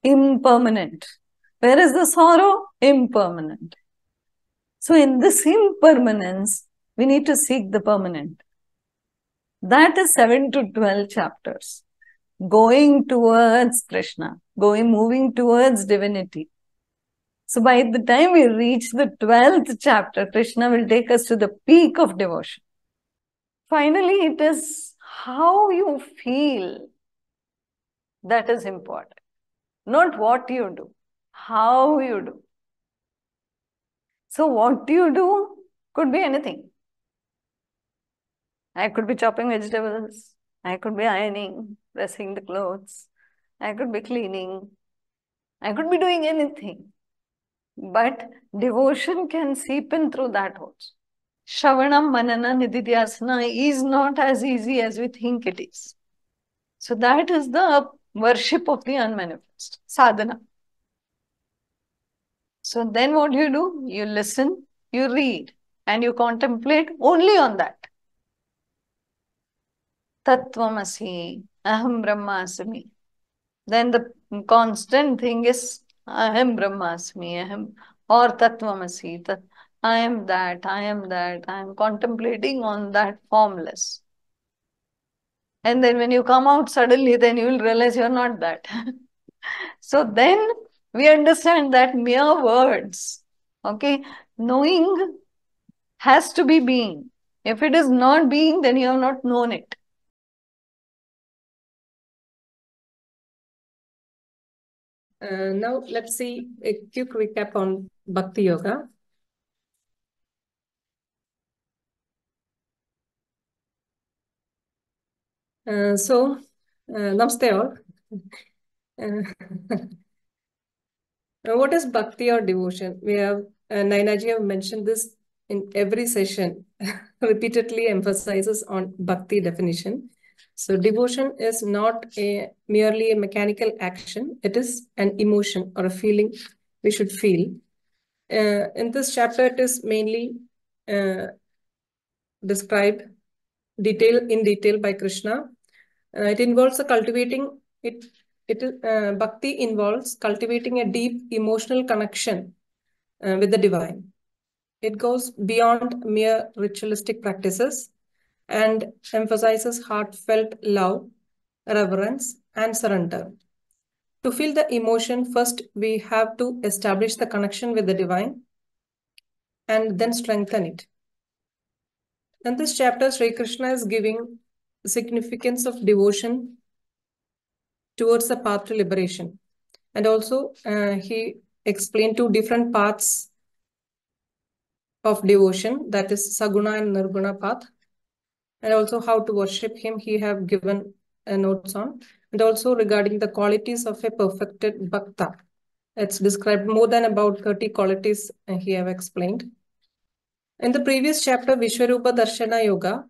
impermanent. Where is the sorrow? Impermanent. So in this impermanence, we need to seek the permanent. That is 7 to 12 chapters. Going towards Krishna, moving towards divinity. So by the time we reach the 12th chapter, Krishna will take us to the peak of devotion. Finally, it is how you feel that is important. Not what you do, how you do. So what you do could be anything. I could be chopping vegetables. I could be ironing, pressing the clothes. I could be cleaning. I could be doing anything. But devotion can seep in through that also. Shravanam, Manana, Nididhyasana is not as easy as we think it is. So that is the worship of the unmanifest, sadhana. So then what do? You listen, you read, and you contemplate only on that. Tattvamasi, Aham Brahmasmi. Then the constant thing is Aham Brahmasmi, Aham or Tattvamasi. I am that, I am that. I am contemplating on that formless. And then when you come out suddenly, then you will realize you're not that. So then we understand that mere words, okay, knowing has to be being. If it is not being, then you have not known it. Now let's see a quick recap on Bhakti Yoga. Namaste all. What is Bhakti or devotion? We have, Nainaji have mentioned this in every session, repeatedly emphasizes on Bhakti definition. So devotion is not merely a mechanical action. It is an emotion or a feeling we should feel. In this chapter, it is mainly described in detail by Krishna. It involves Bhakti involves cultivating a deep emotional connection with the divine. It goes beyond mere ritualistic practices and emphasizes heartfelt love, reverence, and surrender. To feel the emotion, first we have to establish the connection with the divine and then strengthen it. In this chapter, Sri Krishna is giving the significance of devotion towards the path to liberation. And also, he explained two different paths of devotion, that is Saguna and Nirguna path. And also how to worship him, he have given notes on. And also regarding the qualities of a perfected bhakta. It's described more than about 30 qualities he have explained. In the previous chapter, Vishwarupa Darshana Yoga,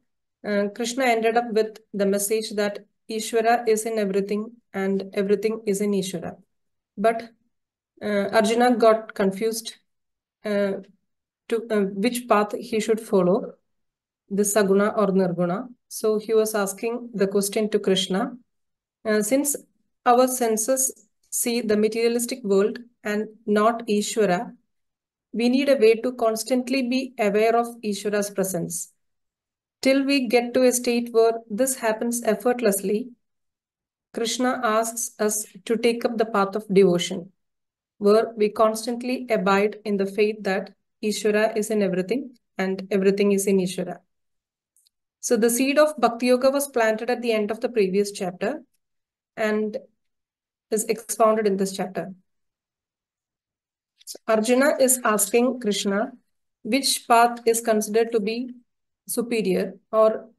Krishna ended up with the message that Ishvara is in everything and everything is in Ishvara. But Arjuna got confused to which path he should follow, the Saguna or Nirguna. So he was asking the question to Krishna. Since our senses see the materialistic world and not Ishvara, we need a way to constantly be aware of Ishvara's presence. Till we get to a state where this happens effortlessly, Krishna asks us to take up the path of devotion, where we constantly abide in the faith that Ishvara is in everything and everything is in Ishvara. So the seed of Bhakti Yoga was planted at the end of the previous chapter and is expounded in this chapter. So Arjuna is asking Krishna which path is considered to be superior, or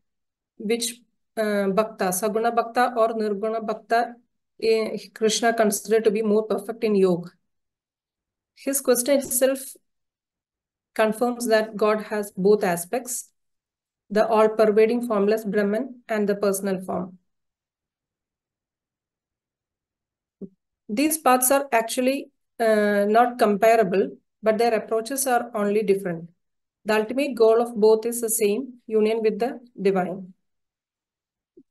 which bhakta, Saguna bhakta or Nirguna bhakta, Krishna considered to be more perfect in yoga. His question itself confirms that God has both aspects, the all-pervading formless Brahman and the personal form. These paths are actually not comparable, but their approaches are only different. The ultimate goal of both is the same, union with the divine.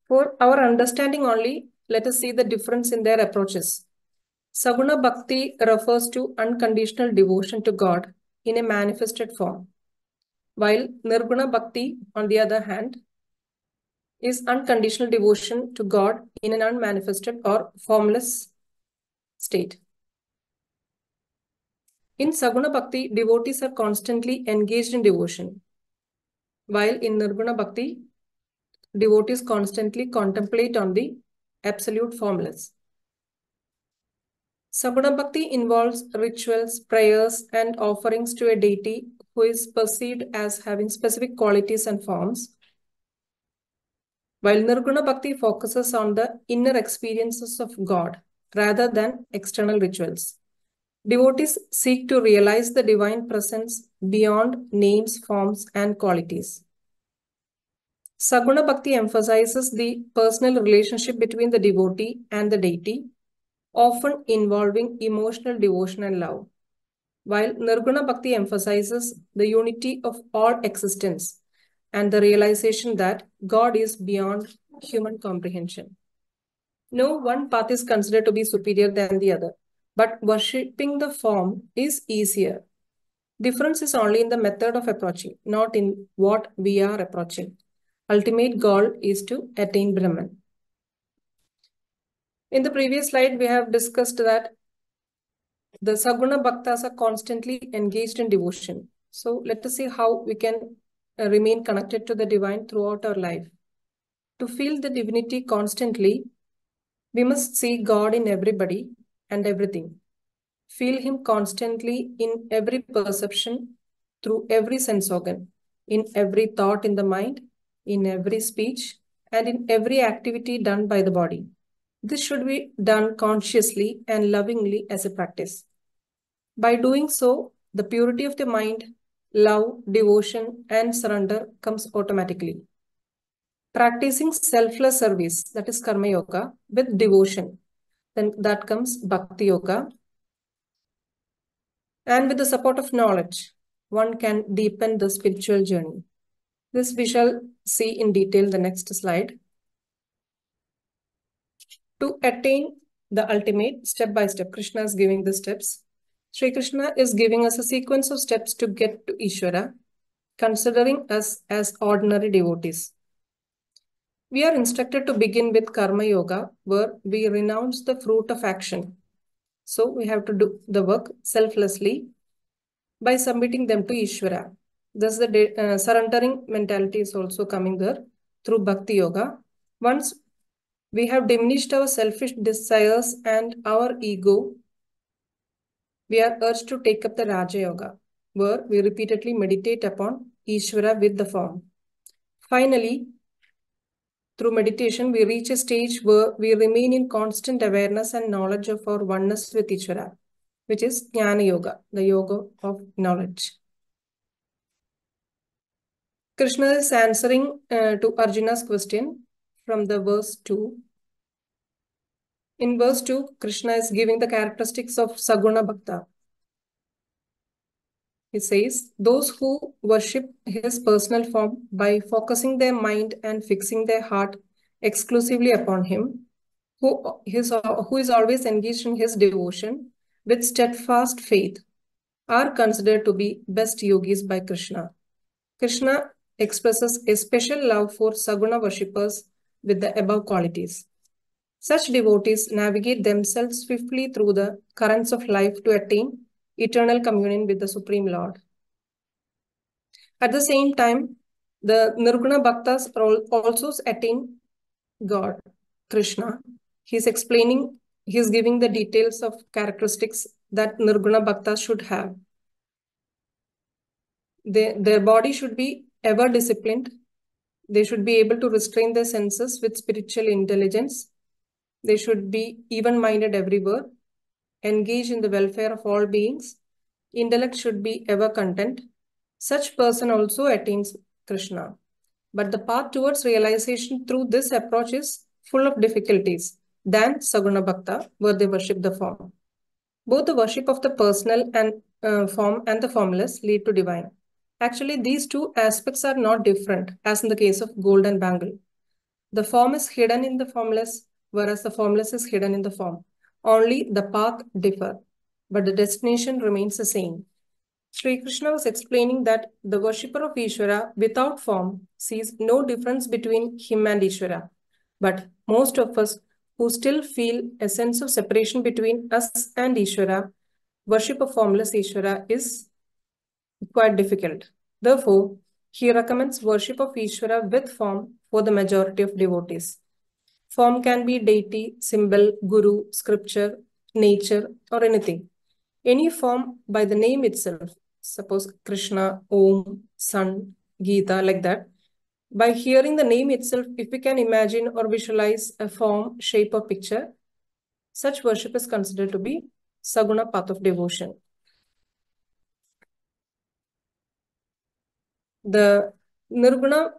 For our understanding only, let us see the difference in their approaches. Saguna Bhakti refers to unconditional devotion to God in a manifested form, while Nirguna Bhakti, on the other hand, is unconditional devotion to God in an unmanifested or formless state. In Saguna Bhakti, devotees are constantly engaged in devotion, while in Nirguna Bhakti, devotees constantly contemplate on the absolute formless. Saguna Bhakti involves rituals, prayers, and offerings to a deity who is perceived as having specific qualities and forms, while Nirguna Bhakti focuses on the inner experiences of God rather than external rituals. Devotees seek to realize the divine presence beyond names, forms, and qualities. Saguna Bhakti emphasizes the personal relationship between the devotee and the deity, often involving emotional devotion and love, while Nirguna Bhakti emphasizes the unity of all existence and the realization that God is beyond human comprehension. No one path is considered to be superior than the other, but worshipping the form is easier. Difference is only in the method of approaching, not in what we are approaching. Ultimate goal is to attain Brahman. In the previous slide, we have discussed that the Saguna Bhaktas are constantly engaged in devotion. So let us see how we can remain connected to the divine throughout our life. To feel the divinity constantly, we must see God in everybody and everything. Feel Him constantly in every perception, through every sense organ, in every thought in the mind, in every speech, and in every activity done by the body. This should be done consciously and lovingly as a practice. By doing so, the purity of the mind, love, devotion, and surrender comes automatically. Practicing selfless service, that is Karma Yoga, with devotion, then that comes Bhakti Yoga. And with the support of knowledge, one can deepen the spiritual journey. This we shall see in detail the next slide. To attain the ultimate, step by step, Krishna is giving the steps. Sri Krishna is giving us a sequence of steps to get to Ishvara, considering us as ordinary devotees. We are instructed to begin with Karma Yoga, where we renounce the fruit of action. So we have to do the work selflessly by submitting them to Ishvara. Thus, the surrendering mentality is also coming there through Bhakti Yoga. Once we have diminished our selfish desires and our ego, we are urged to take up the Raja Yoga, where we repeatedly meditate upon Ishvara with the form. Finally, through meditation, we reach a stage where we remain in constant awareness and knowledge of our oneness with Ishvara, which is Jnana Yoga, the yoga of knowledge. Krishna is answering to Arjuna's question from the verse 2. In verse 2, Krishna is giving the characteristics of Saguna Bhakta. He says, those who worship his personal form by focusing their mind and fixing their heart exclusively upon him, who is always engaged in his devotion with steadfast faith, are considered to be best yogis by Krishna. Krishna expresses a special love for Saguna worshippers with the above qualities. Such devotees navigate themselves swiftly through the currents of life to attain eternal communion with the Supreme Lord. At the same time, the Nirguna Bhaktas also attain God, Krishna. He's giving the details of characteristics that Nirguna Bhaktas should have. Their body should be ever disciplined. They should be able to restrain their senses with spiritual intelligence. They should be even-minded everywhere, engage in the welfare of all beings. Intellect should be ever content. Such person also attains Krishna. But the path towards realization through this approach is full of difficulties than Saguna Bhakta, where they worship the form. Both the worship of the personal and form and the formless lead to divine. Actually, these two aspects are not different, as in the case of gold and bangle. The form is hidden in the formless, whereas the formless is hidden in the form. Only the path differ, but the destination remains the same. Sri Krishna was explaining that the worshipper of Ishvara without form sees no difference between him and Ishvara. But most of us who still feel a sense of separation between us and Ishvara, worship of formless Ishvara is quite difficult. Therefore, he recommends worship of Ishvara with form for the majority of devotees. Form can be deity, symbol, guru, scripture, nature, or anything. Any form by the name itself, suppose Krishna, Om, Sun, Gita, like that. By hearing the name itself, if we can imagine or visualize a form, shape, or picture, such worship is considered to be Saguna path of devotion. The Nirguna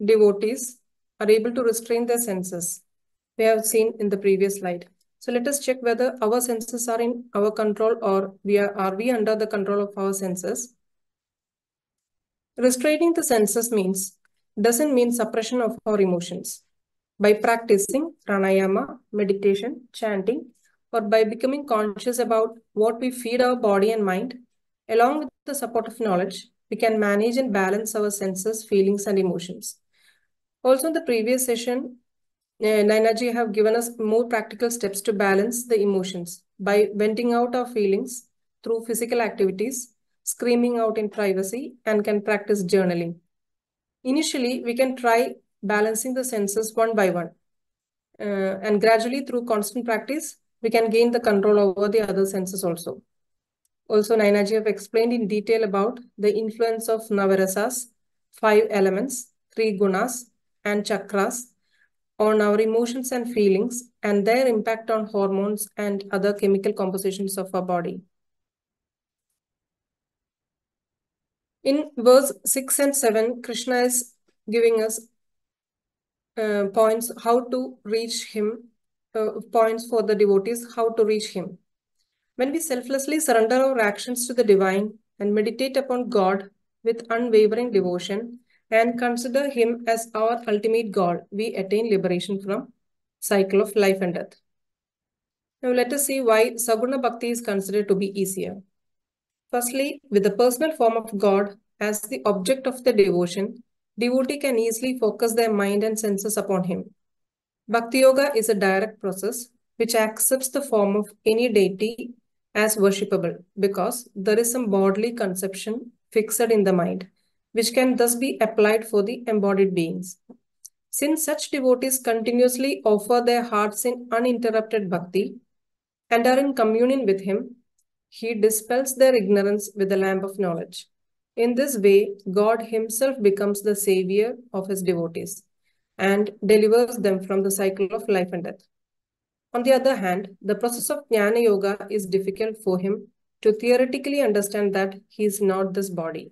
devotees are able to restrain their senses. We have seen in the previous slide. So let us check whether our senses are in our control or are we under the control of our senses. Restraining the senses doesn't mean suppression of our emotions. By practicing pranayama, meditation, chanting, or by becoming conscious about what we feed our body and mind, along with the support of knowledge, we can manage and balance our senses, feelings, and emotions. Also, in the previous session, Nainaji have given us more practical steps to balance the emotions by venting out our feelings through physical activities, screaming out in privacy, and can practice journaling. Initially, we can try balancing the senses one by one. And gradually, through constant practice, we can gain the control over the other senses also. Also, Nainaji have explained in detail about the influence of Navarasas, 5 elements, 3 gunas, and chakras on our emotions and feelings and their impact on hormones and other chemical compositions of our body. In verse 6 and 7, Krishna is giving us points how to reach him, points for the devotees, how to reach him. When we selflessly surrender our actions to the divine and meditate upon God with unwavering devotion and consider him as our ultimate goal, we attain liberation from cycle of life and death. Now let us see why Saguna Bhakti is considered to be easier. Firstly, with the personal form of God as the object of the devotion, devotee can easily focus their mind and senses upon him. Bhakti Yoga is a direct process which accepts the form of any deity as worshipable because there is some bodily conception fixed in the mind, which can thus be applied for the embodied beings. Since such devotees continuously offer their hearts in uninterrupted bhakti and are in communion with him, he dispels their ignorance with the lamp of knowledge. In this way, God himself becomes the savior of his devotees and delivers them from the cycle of life and death. On the other hand, the process of Jnana Yoga is difficult for him to theoretically understand that he is not this body.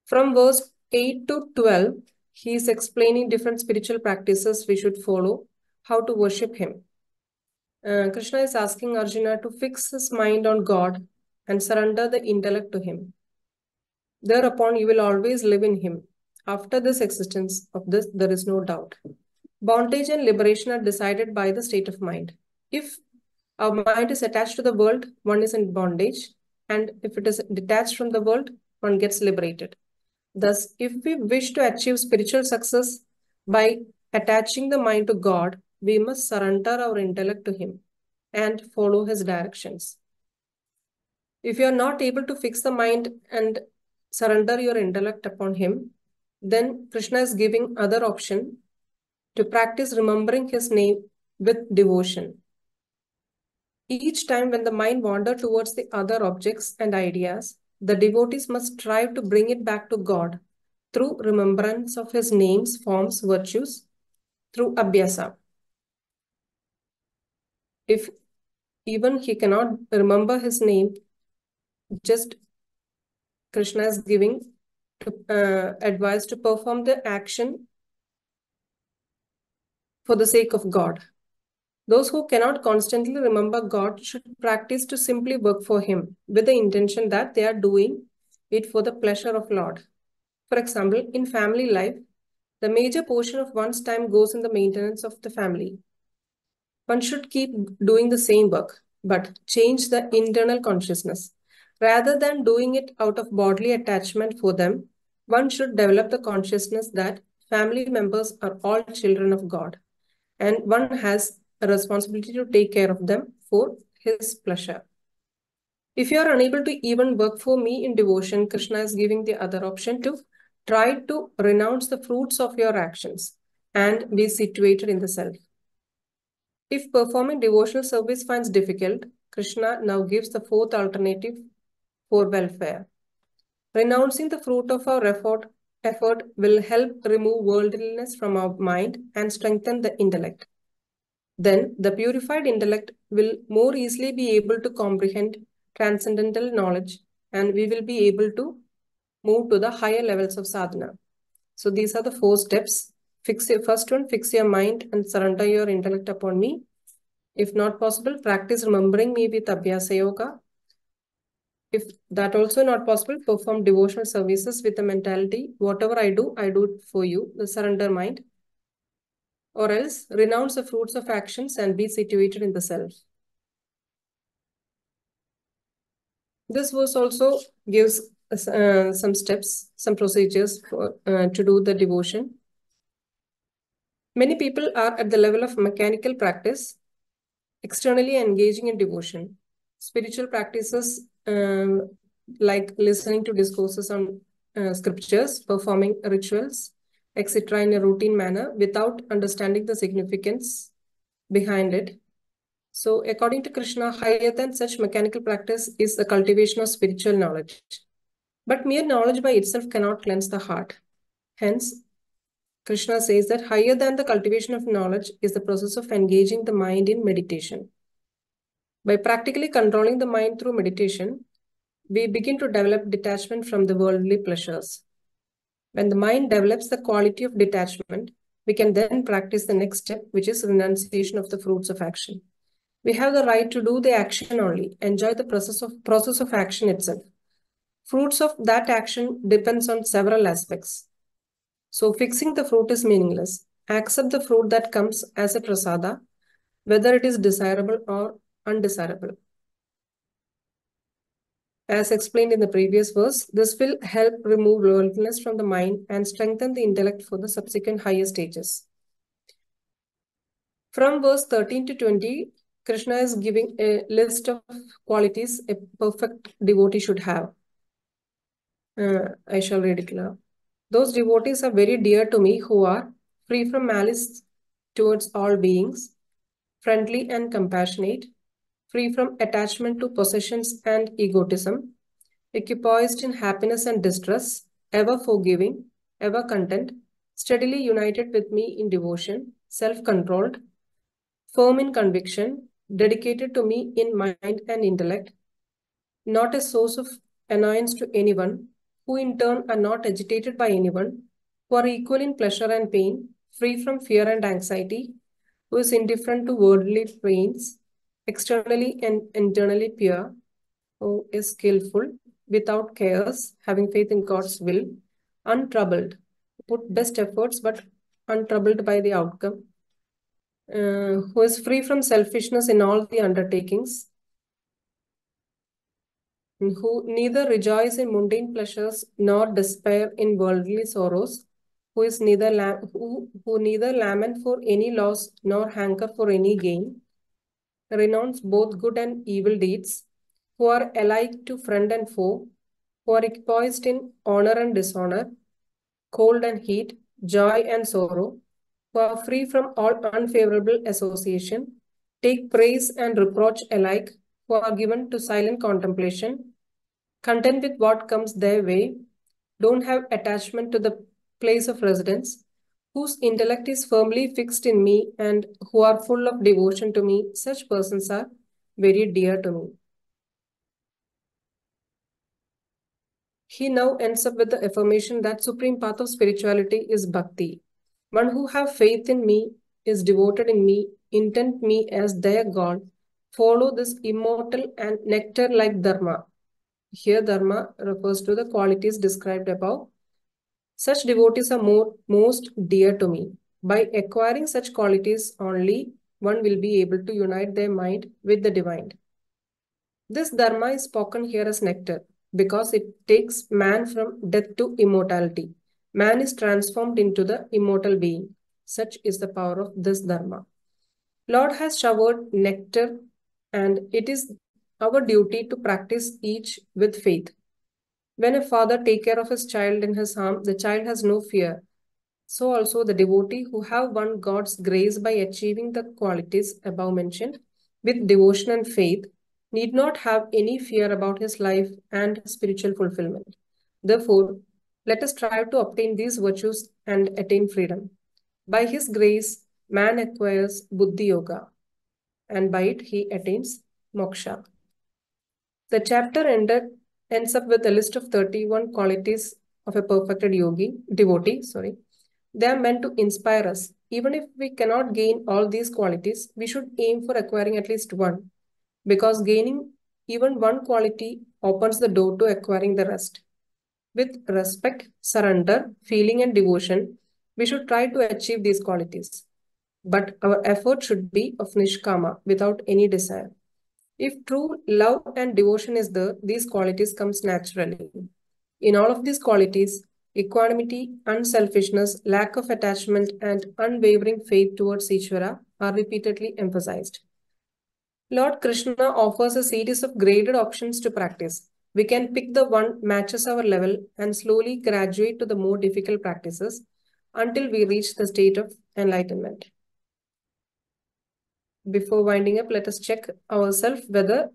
From verse 8 to 12, he is explaining different spiritual practices we should follow, how to worship him. Krishna is asking Arjuna to fix his mind on God and surrender the intellect to him. Thereupon, you will always live in him. After this existence of this, there is no doubt. Bondage and liberation are decided by the state of mind. If our mind is attached to the world, one is in bondage. And if it is detached from the world, one gets liberated. Thus, if we wish to achieve spiritual success by attaching the mind to God, we must surrender our intellect to him and follow his directions. If you are not able to fix the mind and surrender your intellect upon him, then Krishna is giving other option to practice remembering his name with devotion. Each time when the mind wanders towards the other objects and ideas, the devotees must strive to bring it back to God through remembrance of his names, forms, virtues, through abhyasa. If even he cannot remember his name, just Krishna is giving advice to perform the action for the sake of God. Those who cannot constantly remember God should practice to simply work for him with the intention that they are doing it for the pleasure of Lord. For example, in family life, the major portion of one's time goes in the maintenance of the family. One should keep doing the same work, but change the internal consciousness. Rather than doing it out of bodily attachment for them, one should develop the consciousness that family members are all children of God, and one has a responsibility to take care of them for His pleasure. If you are unable to even work for me in devotion, Krishna is giving the other option to try to renounce the fruits of your actions and be situated in the self. If performing devotional service finds difficult, Krishna now gives the fourth alternative for welfare. Renouncing the fruit of our effort will help remove worldliness from our mind and strengthen the intellect. Then the purified intellect will more easily be able to comprehend transcendental knowledge, and we will be able to move to the higher levels of sadhana. So these are the 4 steps. First one, fix your mind and surrender your intellect upon me. If not possible, practice remembering me with Abhyasa Yoga. If that also not possible, perform devotional services with the mentality, whatever I do it for you, the surrender mind. Or else, renounce the fruits of actions and be situated in the self. This verse also gives some steps, some procedures for, to do the devotion. Many people are at the level of mechanical practice, externally engaging in devotion. Spiritual practices like listening to discourses on scriptures, performing rituals, etc. in a routine manner without understanding the significance behind it. So according to Krishna, higher than such mechanical practice is the cultivation of spiritual knowledge. But mere knowledge by itself cannot cleanse the heart. Hence, Krishna says that higher than the cultivation of knowledge is the process of engaging the mind in meditation. By practically controlling the mind through meditation, we begin to develop detachment from the worldly pleasures. When the mind develops the quality of detachment, we can then practice the next step, which is renunciation of the fruits of action. We have the right to do the action only, enjoy the process of action itself. Fruits of that action depends on several aspects. So fixing the fruit is meaningless. Accept the fruit that comes as a prasada, whether it is desirable or undesirable. As explained in the previous verse, this will help remove worldliness from the mind and strengthen the intellect for the subsequent higher stages. From verse 13 to 20, Krishna is giving a list of qualities a perfect devotee should have. I shall read it now. Those devotees are very dear to me who are free from malice towards all beings, friendly and compassionate, free from attachment to possessions and egotism, equipoised in happiness and distress, ever forgiving, ever content, steadily united with me in devotion, self-controlled, firm in conviction, dedicated to me in mind and intellect, not a source of annoyance to anyone, who in turn are not agitated by anyone, who are equal in pleasure and pain, free from fear and anxiety, who is indifferent to worldly pains, externally and internally pure, who is skillful, without cares, having faith in God's will, untroubled, put best efforts but untroubled by the outcome, who is free from selfishness in all the undertakings, who neither rejoice in mundane pleasures nor despair in worldly sorrows, who is who neither lament for any loss nor hanker for any gain, renounce both good and evil deeds, who are alike to friend and foe, who are poised in honor and dishonor, cold and heat, joy and sorrow, who are free from all unfavorable association, take praise and reproach alike, who are given to silent contemplation, content with what comes their way, don't have attachment to the place of residence, whose intellect is firmly fixed in me and who are full of devotion to me, such persons are very dear to me. He now ends up with the affirmation that supreme path of spirituality is bhakti. One who have faith in me, is devoted in me, intent me as their God, follow this immortal and nectar-like dharma. Here dharma refers to the qualities described above. Such devotees are most dear to me. By acquiring such qualities only, one will be able to unite their mind with the divine. This dharma is spoken here as nectar because it takes man from death to immortality. Man is transformed into the immortal being. Such is the power of this dharma. Lord has showered nectar, and it is our duty to practice each with faith. When a father takes care of his child in his harm, the child has no fear. So also the devotee who have won God's grace by achieving the qualities above mentioned with devotion and faith need not have any fear about his life and spiritual fulfillment. Therefore, let us strive to obtain these virtues and attain freedom. By his grace, man acquires Buddhi Yoga, and by it he attains moksha. The chapter ends up with a list of 31 qualities of a perfected devotee. They are meant to inspire us. Even if we cannot gain all these qualities, we should aim for acquiring at least one, because gaining even one quality opens the door to acquiring the rest. With respect, surrender, feeling, and devotion, we should try to achieve these qualities. But our effort should be of nishkama, without any desire. If true love and devotion is there, these qualities comes naturally. In all of these qualities, equanimity, unselfishness, lack of attachment, and unwavering faith towards Ishvara are repeatedly emphasized. Lord Krishna offers a series of graded options to practice. We can pick the one matches our level and slowly graduate to the more difficult practices until we reach the state of enlightenment. Before winding up, let us check ourselves whether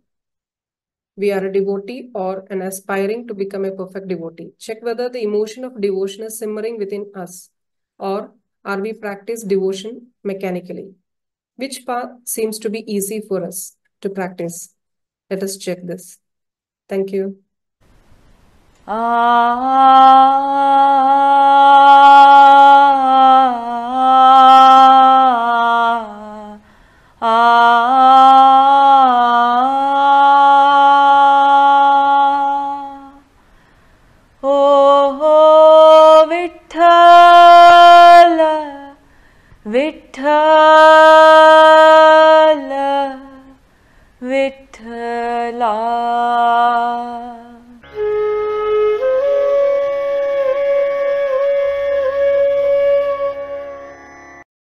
we are a devotee or an aspiring to become a perfect devotee. Check whether the emotion of devotion is simmering within us, or are we practice devotion mechanically? Which path seems to be easy for us to practice? Let us check this. Thank you.